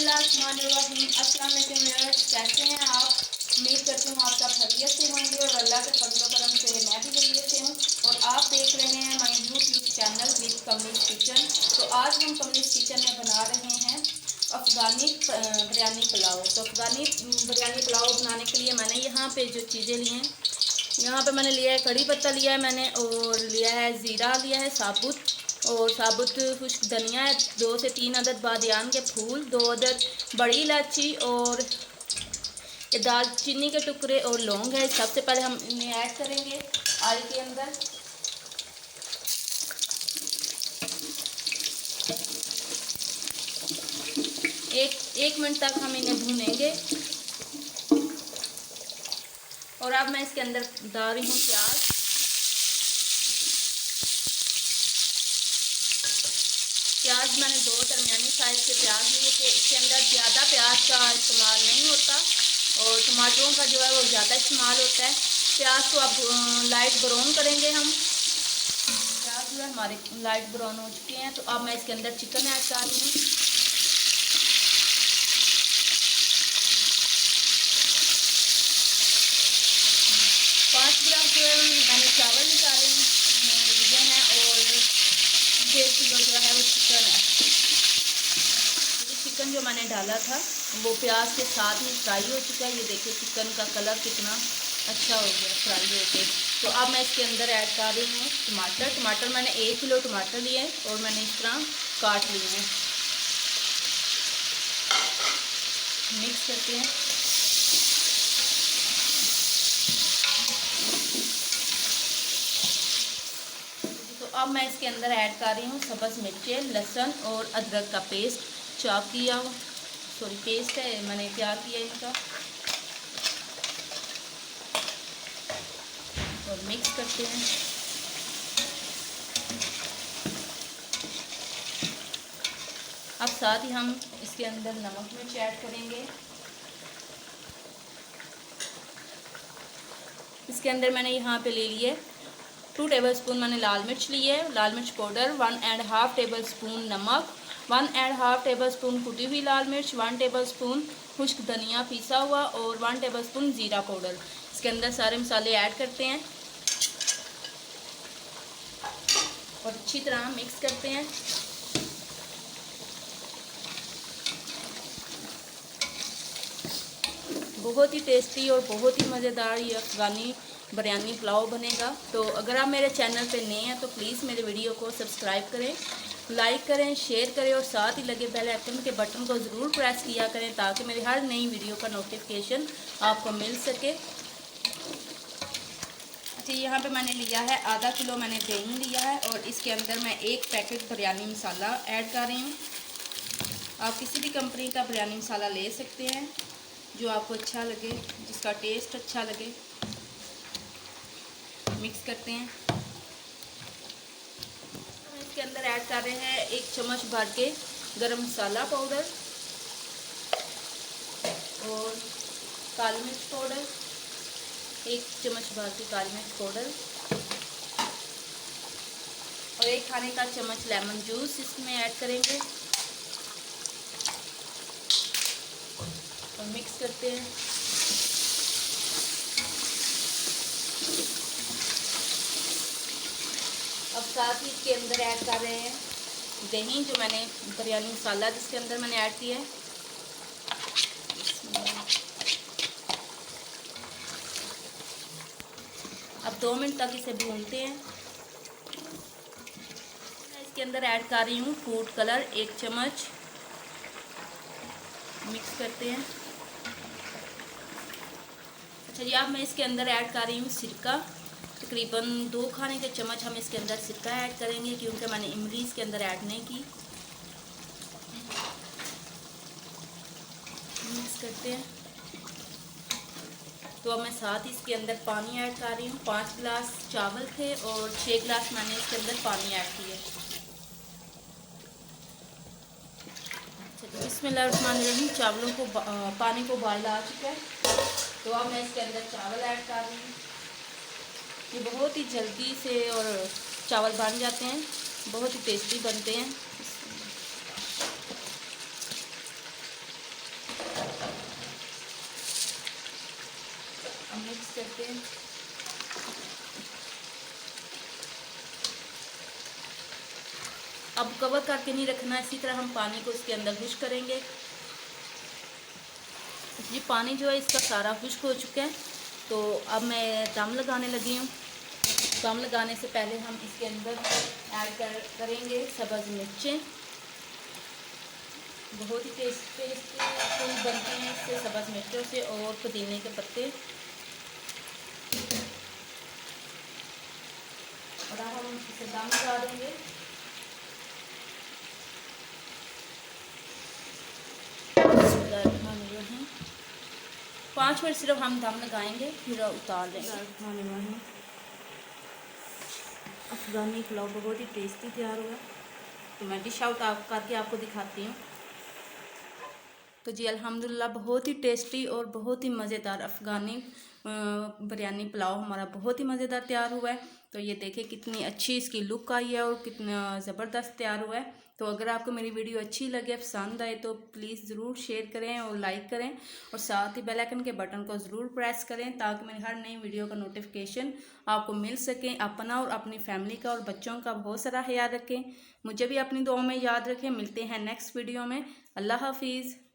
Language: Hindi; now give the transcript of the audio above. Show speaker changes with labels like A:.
A: बिस्मिल्लाहिर्रहमानिर्रहीम। अस्सलाम वालेकुम व्यूअर्स, कैसे हैं आप? उम्मीद करती हूँ आप सब खैरियत से होंगे और अल्लाह के फजल करम से मैं भी खैरियत से हूँ। और आप देख रहे हैं my YouTube channel with Kamli's kitchen. तो आज हम कमलीस किचन में बना रहे हैं अफ़गानी बिरयानी पुलाव। तो अफ़गानी बिरयानी पुलाव बनाने के लिए मैंने यहाँ पे जो चीज़ें ली हैं, यहाँ पे मैंने लिया है कड़ी पत्ता लिया है मैंने, और लिया है ज़ीरा लिया है साबुत, और साबुत खुश्क धनिया है 2 से 3 अदद बादियान के फूल, 2 अदद बड़ी इलायची और दालचीनी के टुकड़े और लौंग है। सबसे पहले हम इन्हें ऐड करेंगे ऑयल के अंदर। एक मिनट तक हम इन्हें भूनेंगे। और अब मैं इसके अंदर डाल रही हूँ प्याज। प्याज मैंने 2 दरमियानी साइज़ के प्याज लिए थे। इसके अंदर ज़्यादा प्याज का इस्तेमाल नहीं होता और टमाटरों का जो है वो ज़्यादा इस्तेमाल होता है। प्याज को अब लाइट ब्राउन करेंगे हम। प्याज जो है हमारे लाइट ब्राउन हो चुके हैं। तो अब मैं इसके अंदर चिकन ऐड कर रही हूँ। मैंने चावल निकाले हैं और 1.5 किलो जो है वो चिकन है। चिकन जो मैंने डाला था वो प्याज के साथ ही फ्राई हो चुका है। ये देखिए चिकन का कलर कितना अच्छा हो गया फ्राई होके। तो अब मैं इसके अंदर ऐड कर रही हूँ टमाटर। मैंने 1 किलो टमाटर लिए हैं और मैंने इस तरह काट लिए हैं। मिक्स करते हैं। अब मैं इसके अंदर ऐड कर रही हूँ सब्ज़ मिर्चें, लहसुन और अदरक का पेस्ट चॉप किया हो, पेस्ट है मैंने तैयार किया इनका। और मिक्स करते हैं। अब साथ ही हम इसके अंदर नमक मिर्च ऐड करेंगे। इसके अंदर मैंने यहाँ पे ले लिए 2 टेबलस्पून मैंने लाल मिर्च ली है, लाल मिर्च पाउडर, 1.5 टेबलस्पून नमक, 1.5 टेबलस्पून कुटी हुई लाल मिर्च, 1 टेबलस्पून खुश्क धनिया पीसा हुआ और 1 टेबलस्पून ज़ीरा पाउडर। इसके अंदर सारे मसाले ऐड करते हैं और अच्छी तरह मिक्स करते हैं। बहुत ही टेस्टी और बहुत ही मज़ेदार ये अफ़गानी बिरयानी पुलाव बनेगा। तो अगर आप मेरे चैनल पे नए हैं तो प्लीज़ मेरे वीडियो को सब्सक्राइब करें, लाइक करें, शेयर करें और साथ ही लगे बेल आइकन के बटन को ज़रूर प्रेस किया करें ताकि मेरी हर नई वीडियो का नोटिफिकेशन आपको मिल सके। अच्छा, यहाँ पे मैंने लिया है आधा किलो मैंने दही लिया है और इसके अंदर मैं 1 पैकेट बिरयानी मसाला ऐड कर रही हूँ। आप किसी भी कंपनी का बिरयानी मसाला ले सकते हैं जो आपको अच्छा लगे, जिसका टेस्ट अच्छा लगे। मिक्स करते हैं। इसके अंदर ऐड कर रहे हैं 1 चम्मच भर के गरम मसाला पाउडर और काली मिर्च पाउडर, 1 चम्मच भर के काली मिर्च पाउडर और 1 खाने का चम्मच लेमन जूस इसमें ऐड करेंगे और मिक्स करते हैं। अब साथ ही इसके अंदर ऐड कर रहे हैं दही, जो मैंने बिरयानी मसाला जिसके अंदर मैंने ऐड किया है। अब 2 मिनट तक इसे भूनते हैं। मैं इसके अंदर ऐड कर रही हूँ फूड कलर 1 चम्मच। मिक्स करते हैं। अच्छा जी, अब मैं इसके अंदर ऐड कर रही हूँ सिरका। तकरीबन 2 खाने के चम्मच हम इसके अंदर सिरका ऐड करेंगे क्योंकि मैंने इमली इसके अंदर ऐड नहीं की। मिक्स करते हैं। तो अब मैं साथ ही इसके अंदर पानी ऐड कर रही हूँ। 5 गिलास चावल थे और 6 गिलास मैंने इसके अंदर पानी ऐड किया। बिस्मिल्लाहिर्रहमानिर्रहीम। चावलों को पानी को उबाल आ चुका है। तो अब मैं इसके अंदर चावल ऐड कर रही हूँ। ये बहुत ही जल्दी से और चावल बन जाते हैं, बहुत ही टेस्टी बनते हैं। अब कवर करके नहीं रखना, इसी तरह हम पानी को इसके अंदर खुश्क करेंगे। ये पानी जो है इसका सारा खुश्क हो चुका है। तो अब मैं दम लगाने लगी हूँ। दम लगाने से पहले हम इसके अंदर ऐड करेंगे सब्ज़ मिर्चें। बहुत ही टेस्टी बनते हैं इससे, सब्ज़ मिर्चों से, और पुदीने के पत्ते। और अब हम इसे दम लगा देंगे। बिस्मिल्लाहिर्रहमानिर्रहीम। 5 मिनट सिर्फ हम दम लगाएंगे, फिर उतार देंगे। अफ़गानी पुलाव बहुत ही टेस्टी तैयार हुआ। तो मैं डिश आउट करके आपको दिखाती हूँ। तो जी अल्हम्दुलिल्लाह बहुत ही टेस्टी और बहुत ही मज़ेदार अफ़गानी बिरयानी पुलाव हमारा बहुत ही मज़ेदार तैयार हुआ है। तो ये देखें कितनी अच्छी इसकी लुक आई है और कितना ज़बरदस्त तैयार हुआ है। तो अगर आपको मेरी वीडियो अच्छी लगे, पसंद आए, तो प्लीज़ ज़रूर शेयर करें और लाइक करें, और साथ ही बेल आइकन के बटन को ज़रूर प्रेस करें ताकि मेरी हर नई वीडियो का नोटिफिकेशन आपको मिल सके। अपना और अपनी फैमिली का और बच्चों का बहुत सारा ख्याल रखें। मुझे भी अपनी दुआओं में याद रखें। मिलते हैं नेक्स्ट वीडियो में। अल्लाह हाफिज़।